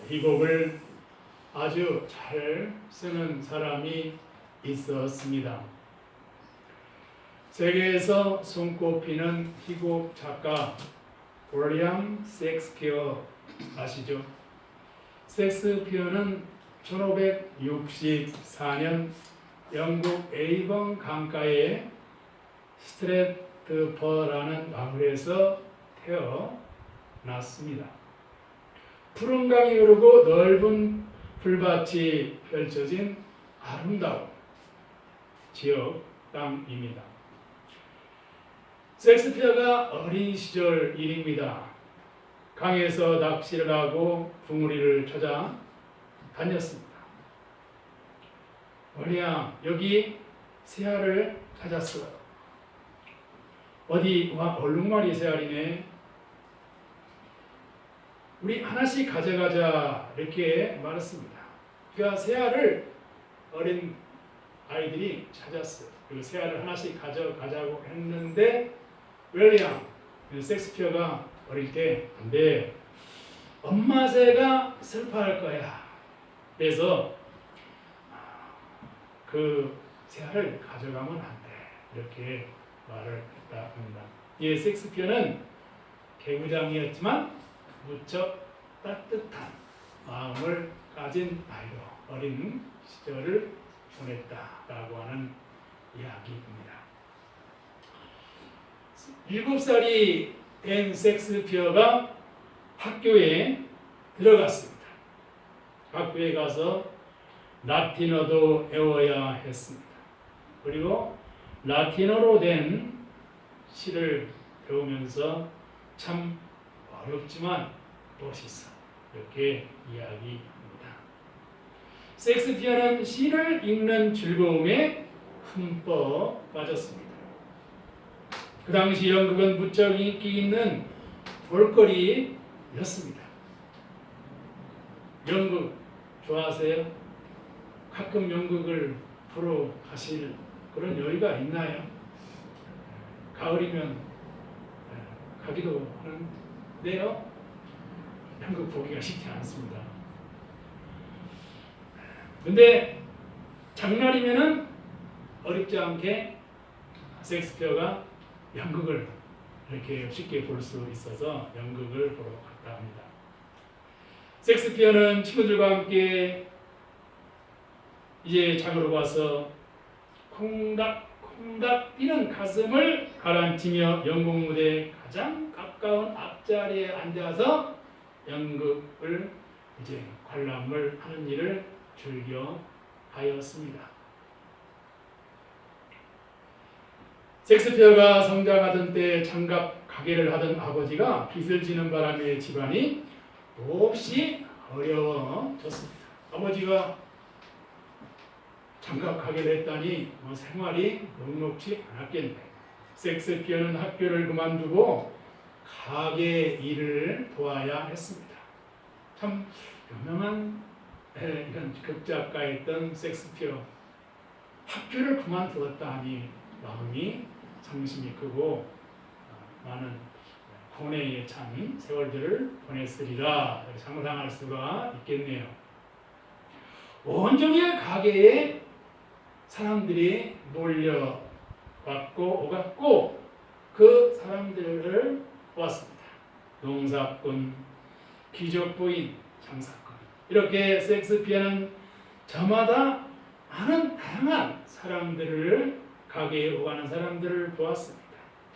이 곡을 아주 잘 쓰는 사람이 있었습니다. 세계에서 손꼽히는 희곡 작가 윌리엄 셰익스피어 아시죠? 셰익스피어는 1564년 영국 에이번 강가의 스트래트퍼라는 마을에서 태어났습니다. 푸른 강이 흐르고 넓은 풀밭이 펼쳐진 아름다운 지역 땅입니다. 셰익스피어가 어린 시절 일입니다. 강에서 낚시를 하고 붕어리를 찾아 다녔습니다. 어리야, 여기 새알을 찾았어. 어디? 와, 얼룩말이 새알이네. 우리 하나씩 가져가자, 이렇게 말했습니다. 그러니까 새알을 어린 아이들이 찾았어요. 그리고 새알을 하나씩 가져가자고 했는데 윌리엄 셰익스피어가 어릴 때 안 돼. 엄마 새가 슬퍼할 거야. 그래서 그 새알을 가져가면 안 돼. 이렇게 말을 했다 합니다. 이 셰익스피어는 개구장이었지만 무척 따뜻한 마음을 가진 아이로 어린 시절을 보냈다라고 하는 이야기입니다. 7살이 된 셰익스피어가 학교에 들어갔습니다. 학교에 가서 라틴어도 배워야 했습니다. 그리고 라틴어로 된 시를 배우면서 참 어렵지만 멋있어. 이렇게 이야기합니다. 셰익스피어는 시를 읽는 즐거움에 흠뻑 빠졌습니다. 그 당시 연극은 무척 인기 있는 볼거리였습니다. 연극 좋아하세요? 가끔 연극을 보러 가실 그런 여유가 있나요? 가을이면 가기도 하는데요. 연극 보기가 쉽지 않습니다. 근데 장날이면은 어렵지 않게 셰익스피어가 연극을 이렇게 쉽게 볼 수 있어서 연극을 보러 갔다 합니다. 셰익스피어는 친구들과 함께 이제 장으로 가서 콩닥콩닥 뛰는 가슴을 가라앉히며 연극 무대에 가장 가까운 앞자리에 앉아서 연극을 이제 관람을 하는 일을 즐겨 하였습니다. 셰익스피어가 성장하던 때 장갑 가게를 하던 아버지가 빚을 지는 바람에 집안이 몹시 어려워졌습니다. 아버지가 장갑 가게를 했다니 생활이 녹록지 않았겠네. 셰익스피어는 학교를 그만두고 가게 일을 도와야 했습니다. 참 유명한 이런 극작가였던 셰익스피어 학교를 그만두었다 하니 마음이 상심이 크고 많은 고뇌의 찬 세월들을 보냈으리라 상상할 수가 있겠네요. 온종일 가게에 사람들이 몰려왔고 오갔고 그 사람들을 보았습니다. 농사꾼, 귀족부인, 장사꾼 이렇게 셰익스피어는 저마다 많은 다양한 사람들을 가게에 오가는 사람들을 보았습니다.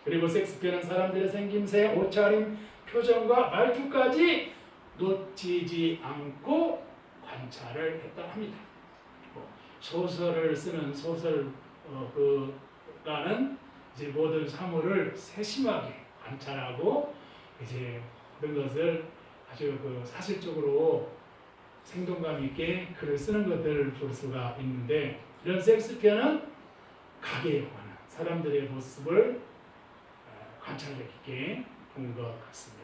그리고 셰익스피어는 사람들의 생김새, 옷차림, 표정과 말투까지 놓치지 않고 관찰을 했다 합니다. 소설을 쓰는 소설가는 이제 모든 사물을 세심하게 관찰하고 이제 그런 것을 아주 사실적으로 생동감 있게 글을 쓰는 것들을 볼 수가 있는데 이런 셰익스피어는 가게에 오가는 사람들의 모습을 관찰력 있게 본 것 같습니다.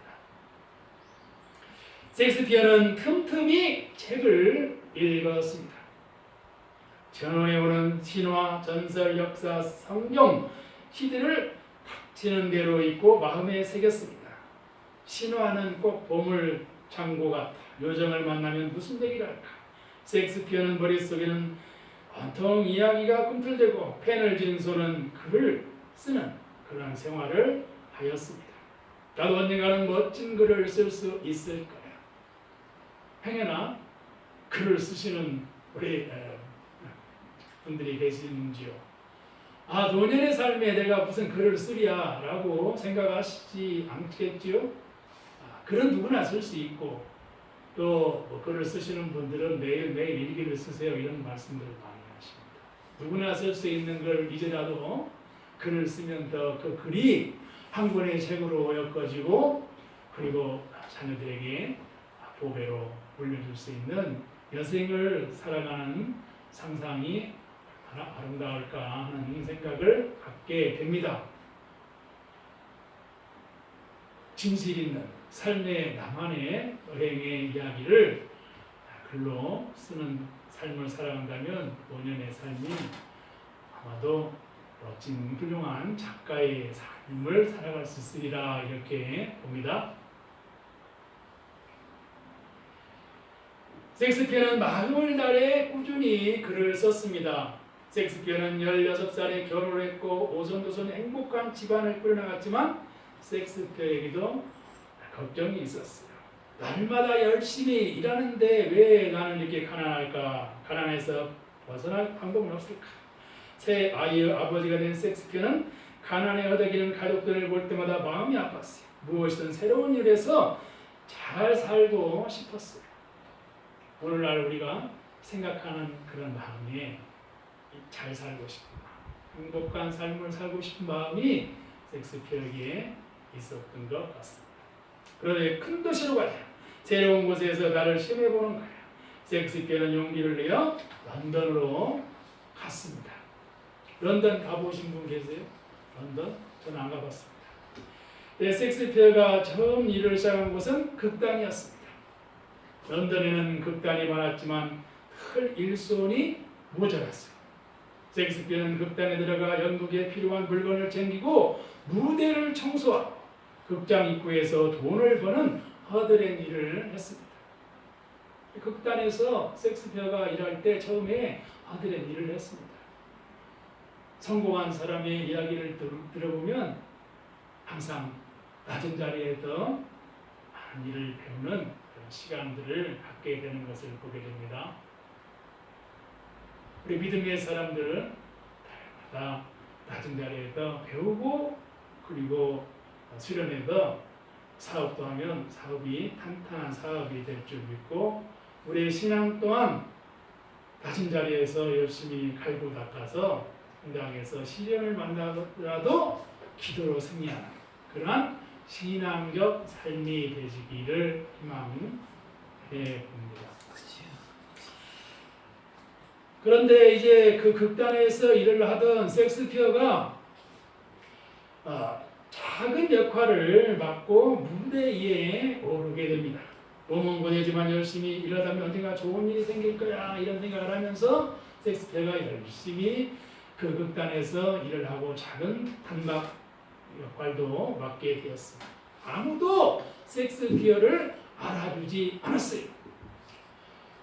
셰익스피어는 틈틈이 책을 읽었습니다. 전원에 오는 신화, 전설, 역사, 성경 시들을 닥치는 대로 읽고 마음에 새겼습니다. 신화는 꼭 보물 창고 같아. 요정을 만나면 무슨 얘기를 할까? 셰익스피어는 머릿속에는 온통 이야기가 꿈틀대고 펜을 쥔 손은 글을 쓰는 그런 생활을 하였습니다. 나도 언젠가는 멋진 글을 쓸 수 있을 거야. 행여나 글을 쓰시는 우리 분들이 계신지요? 아, 노년의 삶에 내가 무슨 글을 쓰랴 라고 생각하시지 않겠지요? 글은 누구나 쓸 수 있고 또뭐 글을 쓰시는 분들은 매일매일 일기를 쓰세요 이런 말씀들을 많이 하십니다. 누구나 쓸 수 있는 걸 이제라도 글을 쓰면 더 그 글이 한 권의 책으로 엮어지고 그리고 자녀들에게 보배로 물려줄 수 있는 여생을 살아가는 상상이 얼마나 아름다울까 하는 생각을 갖게 됩니다. 진실 있는 삶의 나만의 여행의 이야기를 글로 쓰는 삶을 살아간다면 5년의 삶이 아마도 멋진 훌륭한 작가의 삶을 살아갈 수 있으리라 이렇게 봅니다. 셰익스피어는 40달에 꾸준히 글을 썼습니다. 셰익스피어는 16살에 결혼을 했고 오손도손 행복한 집안을 꾸려나갔지만 셰익스피어에게도 걱정이 있었어요. 날마다 열심히 일하는데 왜 나는 이렇게 가난할까? 가난해서 벗어날 방법은 없을까? 새 아이의 아버지가 된 셰익스피어는 가난에 허덕이는 가족들을 볼 때마다 마음이 아팠어요. 무엇이든 새로운 일에서 잘 살고 싶었어요. 오늘날 우리가 생각하는 그런 마음이 잘 살고 싶은 마음, 행복한 삶을 살고 싶은 마음이 셰익스피어에게 있었던 것 같습니다. 그런데 큰 도시로 가자. 새로운 곳에서 나를 시험해보는 거예요. 셰익스피어는 용기를 내어 런던으로 갔습니다. 런던 가보신 분 계세요? 런던? 저는 안 가봤습니다. 네, 셰익스피어가 처음 일을 시작한 곳은 극단이었습니다. 런던에는 극단이 많았지만 큰 일손이 모자랐어요. 셰익스피어는 극단에 들어가 연극에 필요한 물건을 챙기고 무대를 청소하고 극장 입구에서 돈을 버는 허드렛 일을 했습니다. 극단에서 셰익스피어가 일할 때 처음에 허드렛 일을 했습니다. 성공한 사람의 이야기를 들어보면 항상 낮은 자리에서 많은 일을 배우는 시간들을 갖게 되는 것을 보게 됩니다. 우리 믿음의 사람들은 다 낮은 자리에서 배우고 그리고 수련해서 사업도 하면 사업이 탄탄한 사업이 될 줄 믿고 우리의 신앙 또한 낮은 자리에서 열심히 갈고 닦아서 현장에서 시련을 만나더라도 기도로 승리하는 그러한 신앙적 삶이 되시기를 희망해 봅니다. 그런데 이제 그 극단에서 일을 하던 셰익스피어가 작은 역할을 맡고 무대 위에 오르게 됩니다. 몸은 고되지만 열심히 일하다면 언젠가 좋은 일이 생길 거야 이런 생각을 하면서 셰익스피어가 열심히 그 극단에서 일을 하고 작은 단막 역할도 맡게 되었습니다. 아무도 셰익스피어를 알아주지 않았어요.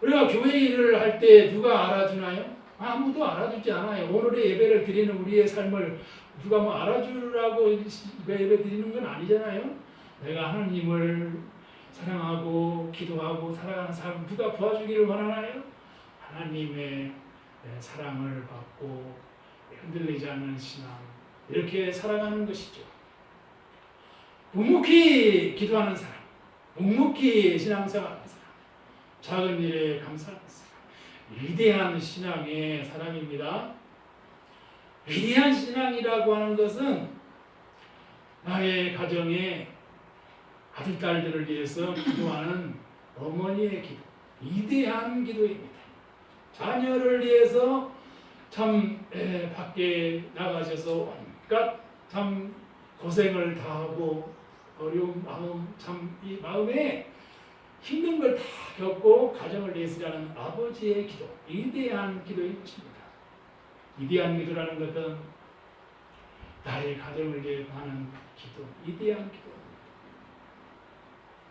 우리가 교회 일을 할 때 누가 알아주나요? 아무도 알아주지 않아요. 오늘의 예배를 드리는 우리의 삶을 누가 뭐 알아주라고 예배 드리는 건 아니잖아요. 내가 하나님을 사랑하고 기도하고 살아가는 삶 누가 도와주기를 원하나요? 하나님의 사랑을 받고 흔들리지 않는 신앙 이렇게 살아가는 것이죠. 묵묵히 기도하는 사람, 묵묵히 신앙생활하는 사람, 작은 일에 감사하는 사람, 위대한 신앙의 사람입니다. 위대한 신앙이라고 하는 것은 나의 가정에 아들, 딸들을 위해서 기도하는 어머니의 기도, 위대한 기도입니다. 자녀를 위해서 참 밖에 나가셔서 온갖 참 고생을 다하고 어려운 마음, 참 이 마음에 힘든 걸 다 겪고 가정을 위해서라는 아버지의 기도, 위대한 기도인 것입니다. 위대한 기도라는 것은 나의 가정을 위해 하는 기도, 위대한 기도,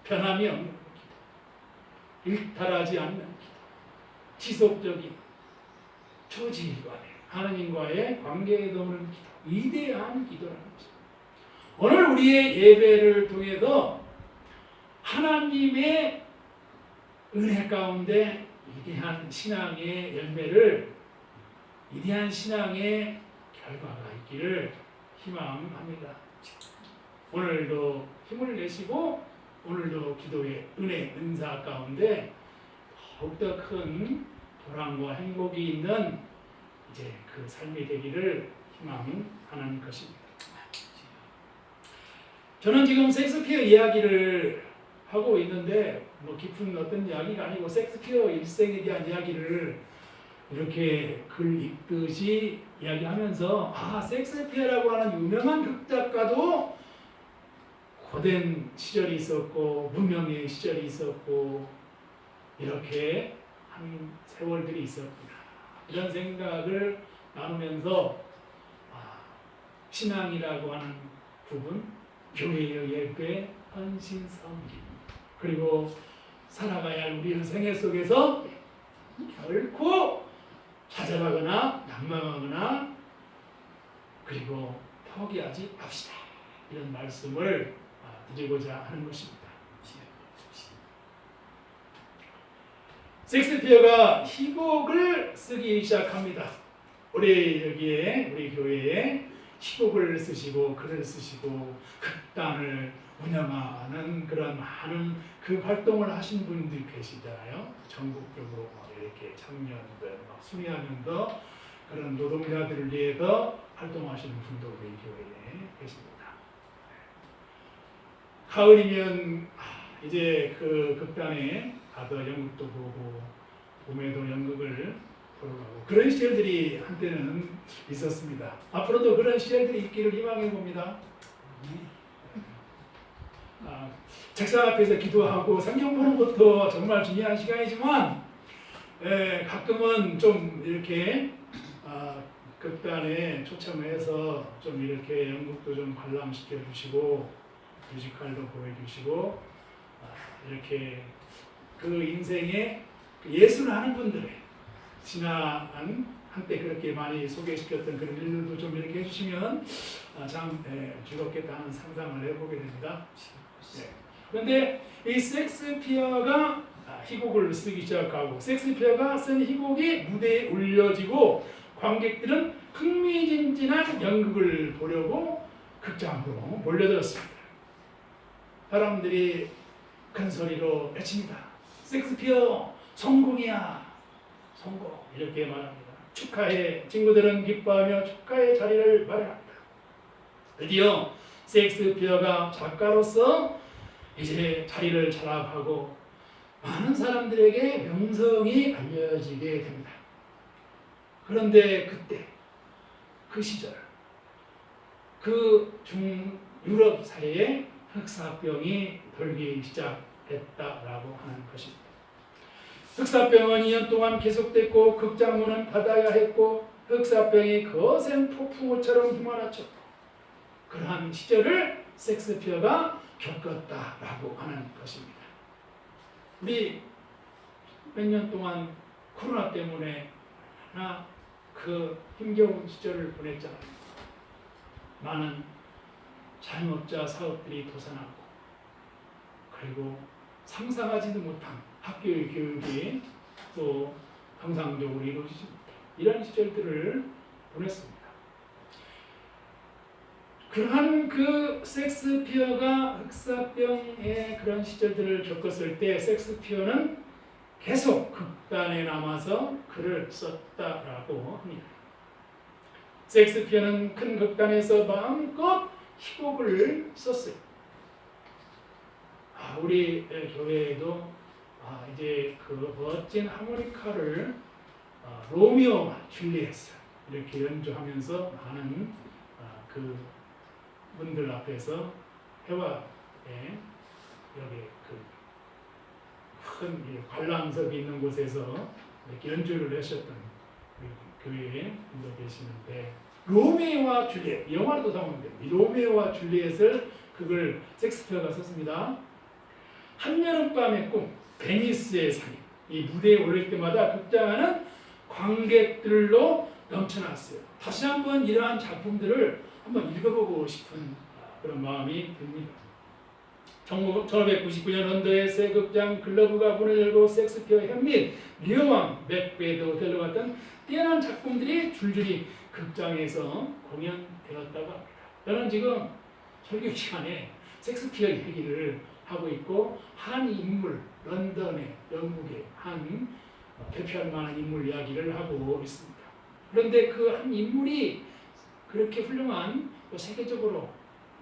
변함이 없는 기도. 일탈하지 않는 기도, 지속적인 초지일관의 하나님과의 관계에 도우는 기도, 위대한 기도라는 것입니다. 오늘 우리의 예배를 통해서 하나님의 은혜 가운데 위대한 신앙의 열매를, 위대한 신앙의 결과가 있기를 희망합니다. 오늘도 힘을 내시고 오늘도 기도의 은혜, 은사 가운데 더욱더 큰 보람과 행복이 있는 이제 그 삶이 되기를 희망하는 것입니다. 저는 지금 섹스피어 이야기를 하고 있는데 뭐 깊은 어떤 이야기가 아니고 섹스피어 일생에 대한 이야기를 이렇게 글 읽듯이 이야기하면서 섹스피어라고 하는 유명한 극작가도 고된 시절이 있었고 무명의 시절이 있었고 이렇게 한 세월들이 있었구나, 이런 생각을 나누면서 신앙이라고 하는 부분, 교회의 예배, 헌신, 섬김, 그리고 살아가야 할 우리의 생애 속에서 결코 좌절하거나 낙망하거나 그리고 포기하지 맙시다, 이런 말씀을 드리고자 하는 것입니다. 섹스피어가 희곡을 쓰기 시작합니다. 우리 여기에 우리 교회에 희곡을 쓰시고 글을 쓰시고 극단을 운영하는 그런 많은 그 활동을 하신 분들이 계시잖아요. 전국적으로 이렇게 청년들, 수리하면서 그런 노동자들을 위해서 활동하시는 분도 우리 교회에 계십니다. 가을이면 이제 그 극단에 가서 연극도 보고 봄에도 연극을 보러 가고 그런 시절들이 한때는 있었습니다. 앞으로도 그런 시절들이 있기를 희망해 봅니다. 책상 앞에서 기도하고 성경 보는 것도 정말 중요한 시간이지만 가끔은 좀 이렇게 극단에 초청해서 좀 이렇게 연극도 좀 관람시켜 주시고 뮤지컬도 보여주시고 이렇게 그 인생에 예술하는 분들의 지난 한때 그렇게 많이 소개시켰던 그런 일들도 좀 이렇게 해주시면 참 즐겁겠다는 상상을 해보게 됩니다. 그런데 이 섹스피어가 희곡을 쓰기 시작하고 섹스피어가 쓴 희곡이 무대에 올려지고 관객들은 흥미진진한 연극을 보려고 극장으로 몰려들었습니다. 사람들이 큰 소리로 외칩니다. 섹스피어 성공이야, 성공, 이렇게 말합니다. 축하해. 친구들은 기뻐하며 축하의 자리를 마련합니다. 드디어 섹스피어가 작가로서 이제 자리를 장악하고 많은 사람들에게 명성이 알려지게 됩니다. 그런데 그때 그 시절 그 중유럽 사회에 흑사병이 돌기 시작했다라고 하는 것입니다. 흑사병은 2년 동안 계속됐고 극장문은 닫아야 했고 흑사병이 거센 폭풍우처럼 휘몰아쳤고 그러한 시절을 섹스피어가 겪었다라고 하는 것입니다. 우리 몇 년 동안 코로나 때문에 그 힘겨운 시절을 보냈잖아요. 많은 자영업자 사업들이 도산하고 그리고 상상하지도 못한 학교의 교육이 또 정상적으로 이루어지지 못한 이런 시절들을 보냈습니다. 그러한 그 섹스피어가 흑사병의 그런 시절들을 겪었을 때 섹스피어는 계속 극단에 남아서 글을 썼다라고 합니다. 섹스피어는 큰 극단에서 마음껏 희곡을 썼어요. 우리 교회에도 이제 그 멋진 하모니카를 로미오와 줄리엣 이렇게 연주하면서 많은 그 분들 앞에서 해와에 여기 그 큰 관람석이 있는 곳에서 이렇게 연주를 하셨던 교회에 분도 계시는데 로미오와 줄리엣 영화로도 나오는데 로미오와 줄리엣을 그걸 섹스피어가 썼습니다. 한여름밤의 꿈, 베니스의 상인. 이 무대에 올릴 때마다 극장 안은 관객들로 넘쳐났어요. 다시 한번 이러한 작품들을 한번 읽어보고 싶은 그런 마음이 듭니다. 1999년 런던의 새 극장 글러브가 문을 열고 섹스피어 햄릿, 리어왕, 맥베드 오텔로 같은 뛰어난 작품들이 줄줄이 극장에서 공연되었다고 합니다. 저는 지금 설교 시간에 섹스피어 얘기를 하고 있고 한 인물, 런던의 영국의 한 대표할 만한 인물 이야기를 하고 있습니다. 그런데 그 한 인물이 그렇게 훌륭한 세계적으로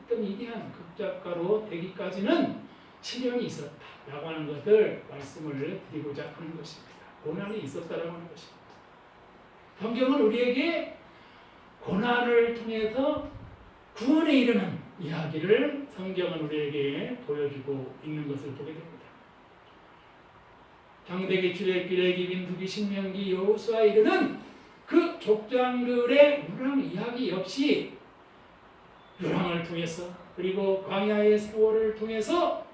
어떤 위대한 극작가로 되기까지는 시련이 있었다라고 하는 것을 말씀을 드리고자 하는 것입니다. 고난이 있었다라고 하는 것입니다. 성경은 우리에게 고난을 통해서 구원에 이르는 이야기를 성경은 우리에게 보여주고 있는 것을 보게 됩니다. 창세기, 출애굽기, 민수기, 신명기, 여호수아에 이르는 그 족장들의 유랑 이야기 역시 유랑을 통해서 그리고 광야의 세월을 통해서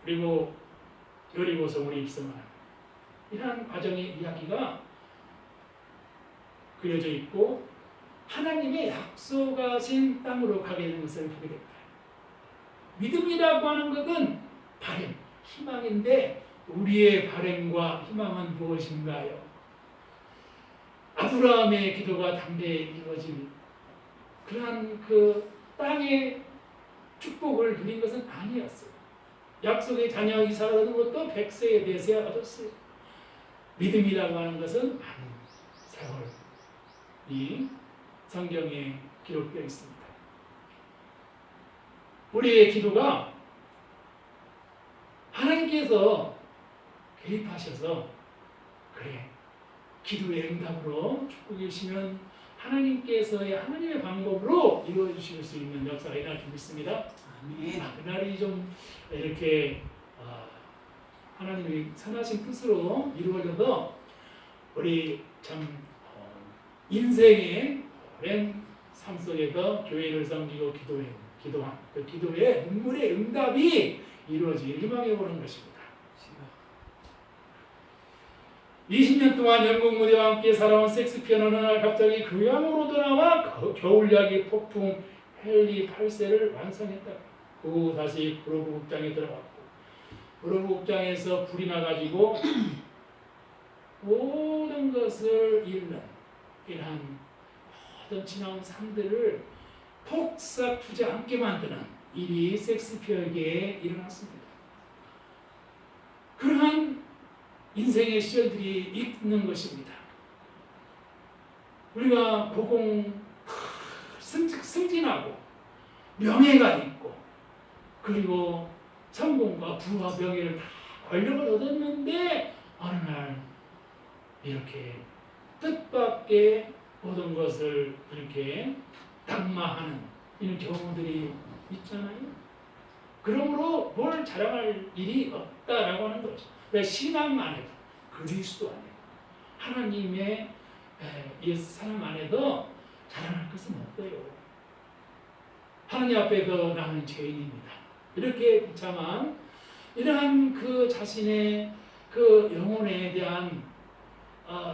그리고 여리고성으로 입성하는 이러한 과정의 이야기가 그려져 있고 하나님의 약속하신 땅으로 가게 되는 것을 보게 됩니다. 믿음이라고 하는 것은 바램, 희망인데 우리의 바램과 희망은 무엇인가요? 아브라함의 기도가 담대히 이루어진 그러한 그 땅의 축복을 누린 것은 아니었어요. 약속의 자녀 이삭을 얻은 것도 100세에 대해서야 얻었어요. 믿음이라고 하는 것은 많은 세월이 성경에 기록되어 있습니다. 우리의 기도가 하나님께서 개입하셔서 그래 기도의 응답으로 죽고 계시면 하나님께서의 하나님의 방법으로 이루어 주실 수 있는 역사가 일어날 줄 믿습니다. 아멘. 그날이 좀 이렇게 하나님의 선하신 뜻으로 이루어져서 우리 참 인생의 오랜 삶 속에서 교회를 섬기고 기도한 그 기도의 눈물의 응답이 이루어질 희망해 보는 것입니다. 20년 동안 영국 무대와 함께 살아온 섹스피어는 어느 날 갑자기 교양으로 돌아와 겨울 이야기 폭풍 헨리 8세를 완성했다. 그 후 다시 그로브 극장에 들어갔고 그로브 극장에서 불이 나가지고 모든 것을 잃는 이러한 모든 지나온 삶들을 폭삭 주저앉게 만드는 일이 섹스피어에게 일어났습니다. 그러한 인생의 시절들이 있는 것입니다. 우리가 승진하고 명예가 있고 그리고 성공과 부와 명예를 다 권력을 얻었는데 어느 날 이렇게 뜻밖의 모든 것을 이렇게 낙마하는 이런 경우들이 있잖아요. 그러므로 뭘 자랑할 일이 없다라고 하는 거죠. 신앙 안에도 그리스도 안에도 하나님의 사랑 안에도 자랑할 것은 없어요. 하나님 앞에도 나는 죄인입니다. 이렇게 비참한 이러한 그 자신의 그 영혼에 대한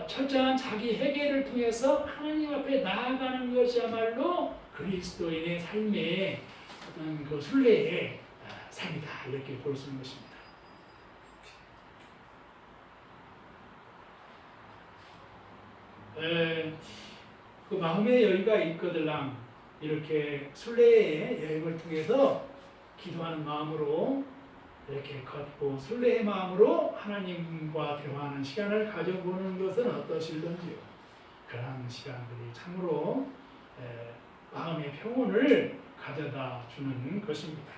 철저한 자기 회개를 통해서 하나님 앞에 나아가는 것이야말로 그리스도인의 삶의 어떤 그 순례의 삶이다 이렇게 볼 수 있는 것입니다. 그 마음의 여유가 있거들랑 이렇게 순례의 여행을 통해서 기도하는 마음으로 이렇게 걷고 순례의 마음으로 하나님과 대화하는 시간을 가져보는 것은 어떠실런지요. 그러한 시간들이 참으로 마음의 평온을 가져다 주는 것입니다.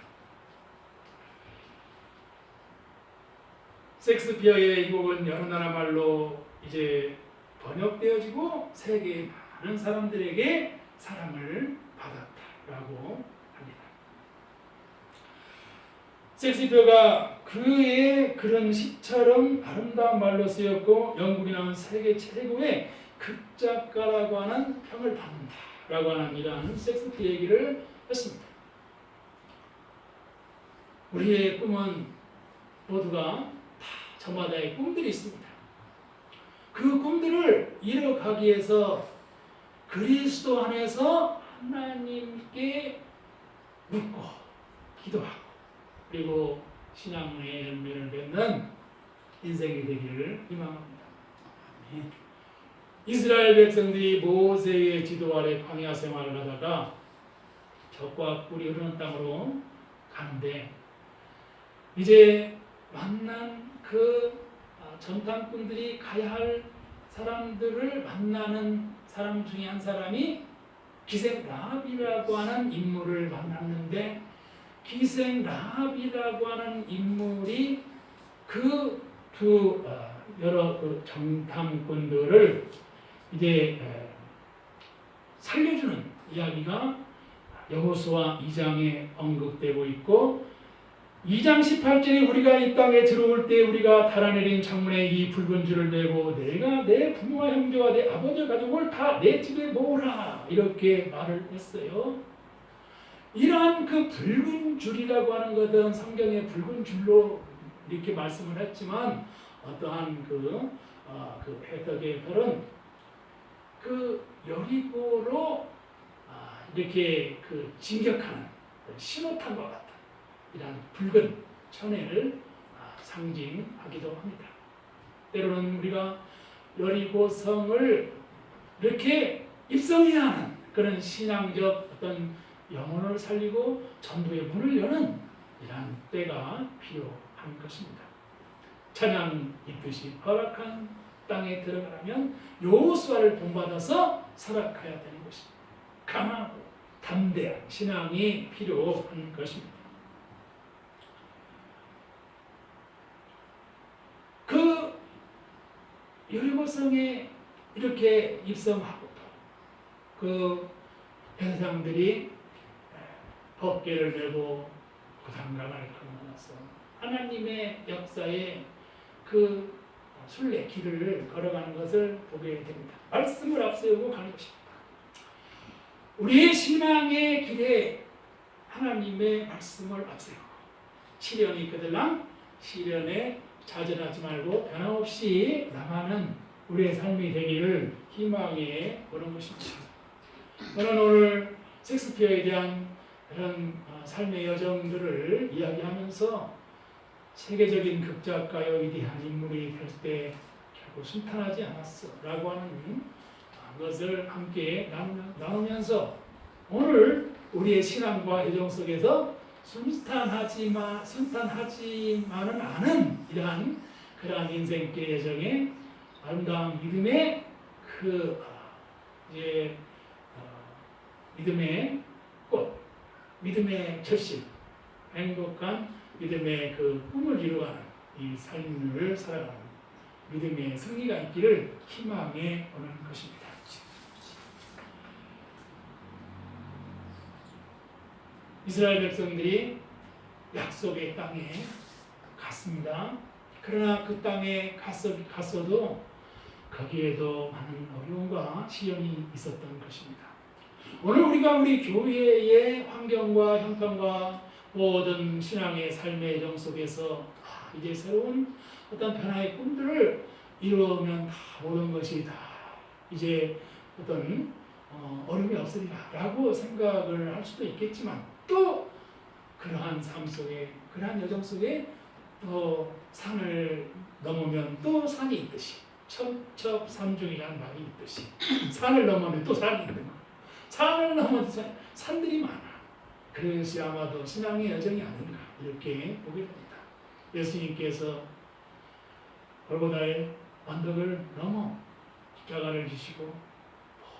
섹스피어의 이 곡은 여러 나라 말로 이제 번역되어지고 세계의 많은 사람들에게 사랑을 받았다라고 합니다. 섹스피어가 그의 그런 시처럼 아름다운 말로 쓰였고 영국이 나온 세계 최고의 극작가라고 하는 평을 받는다라고 하는 이러한 섹스피어 얘기를 했습니다. 우리의 꿈은 모두가 다 저마다의 꿈들이 있습니다. 그 꿈들을 이뤄가기 위해서 그리스도 안에서 하나님께 묻고 기도하고 그리고 신앙의 열매를 맺는 인생이 되기를 희망합니다. 이스라엘 백성들이 모세의 지도 아래 광야 생활을 하다가 젖과 꿀이 흐르는 땅으로 가는데 이제 만난 그 전탐꾼들이 가야 할 사람들을 만나는 사람 중에 한 사람이 기생 라합이라고 하는 인물을 만났는데 기생 라합이라고 하는 인물이 그 두 여러 그 정탐꾼들을 이제 살려주는 이야기가 여호수아 2장에 언급되고 있고 2장 18절에 우리가 이 땅에 들어올 때 우리가 달아내린 창문에 이 붉은 줄을 메고 내가 내 부모와 형제와 내 아버지의 가족을 다 내 집에 모으라 이렇게 말을 했어요. 이러한 그 붉은 줄이라고 하는 것은 성경의 붉은 줄로 이렇게 말씀을 했지만 어떠한 그 해석의 별은 그 여리고로 이렇게 그 진격하는 신호탄과 같은 이런 붉은 천혜를 상징하기도 합니다. 때로는 우리가 여리고 성을 이렇게 입성해야 하는 그런 신앙적 어떤 영혼을 살리고 전도의 문을 여는 이러한 때가 필요한 것입니다. 찬양 있듯이 허락한 땅에 들어가려면 여호수아를 본받아서 살아가야 되는 것입니다. 강하고 담대한 신앙이 필요한 것입니다. 그 여리고성에 이렇게 입성하고 그 백성들이 법궤를 메고 구단강을 건너서 하나님의 역사에 그 순례 길을 걸어가는 것을 보게 됩니다. 말씀을 앞세우고 가는 것입니다. 우리의 신앙의 길에 하나님의 말씀을 앞세우고 시련이 그들랑 시련에 좌절하지 말고 변함없이 나가는 우리의 삶이 되기를 희망해 보는 것입니다. 저는 오늘 셰익스피어에 대한 그런 삶의 여정들을 이야기하면서 세계적인 극작가요 위대한 인물이 될 때 결국 순탄하지 않았어 라고 하는 것을 함께 나누면서 오늘 우리의 신앙과 애정 속에서 순탄하지만은 않은 이러한 그러한 인생길 여정의 아름다운 믿음의 믿음의 꽃, 믿음의 결심, 행복한 믿음의 그 꿈을 이루어가는 이 삶을 살아가는 믿음의 승리가 있기를 희망해 오는 것입니다. 이스라엘 백성들이 약속의 땅에 갔습니다. 그러나 그 땅에 갔어도 거기에도 많은 어려움과 시련이 있었던 것입니다. 오늘 우리가 우리 교회의 환경과 형편과 모든 신앙의 삶의 정 속에서 이제 새로운 어떤 변화의 꿈들을 이루면 다 모든 것이 다 이제 어떤 어려움이 없으리라 라고 생각을 할 수도 있겠지만 또 그러한 삶 속에 그러한 여정 속에 또 산을 넘으면 또 산이 있듯이 첩첩산중이라는 말이 있듯이 산을 넘으면 또 산이 있는 거예요. 산을 넘으면 산들이 많아. 그것이 아마도 신앙의 여정이 아닌가 이렇게 보게 됩니다. 예수님께서 골고다의 언덕을 넘어 십자가를 지시고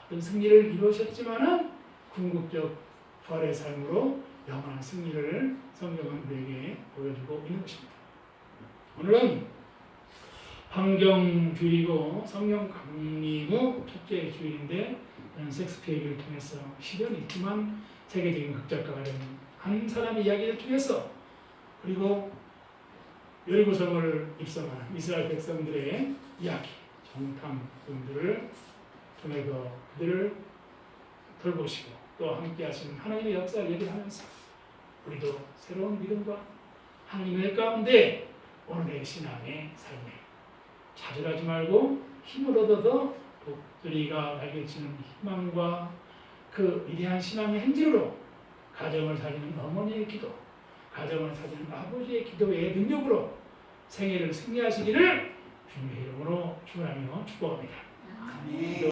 모든 승리를 이루셨지만은 궁극적 부활의 삶으로 영원한 승리를 성경은 우리에게 보여주고 있는 것입니다. 오늘은 환경주의고 성령 강림 후 첫째 주일인데 셰익스피어 얘기를 통해서 시련이 있지만 세계적인 극작가가 된 한 사람의 이야기를 통해서 그리고 여리고성을 입성하는 이스라엘 백성들의 이야기, 정탐꾼들을 통해서 그들을 돌보시고 또 함께 하시는 하나님의 역사를 얘기하면서 우리도 새로운 믿음과 하나님의 가운데 오늘의 신앙의 삶에 좌절하지 말고 힘을 얻어서 복들이가 발견치는 희망과 그 위대한 신앙의 행진으로 가정을 살리는 어머니의 기도, 가정을 살리는 아버지의 기도의 능력으로 생애를 승리하시기를 주님의 이름으로 축원하며 축복합니다. 아멘.